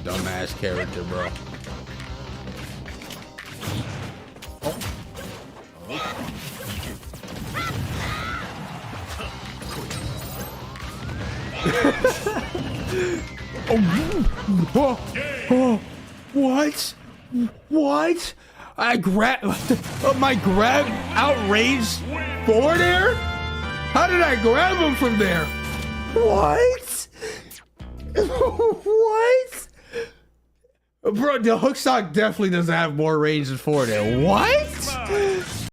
dumbass character, bro. What? What? I grab my grab Outrange forward air? How did I grab him from there? What? What? Bro, the Hookshot definitely doesn't have more range than forward air. What?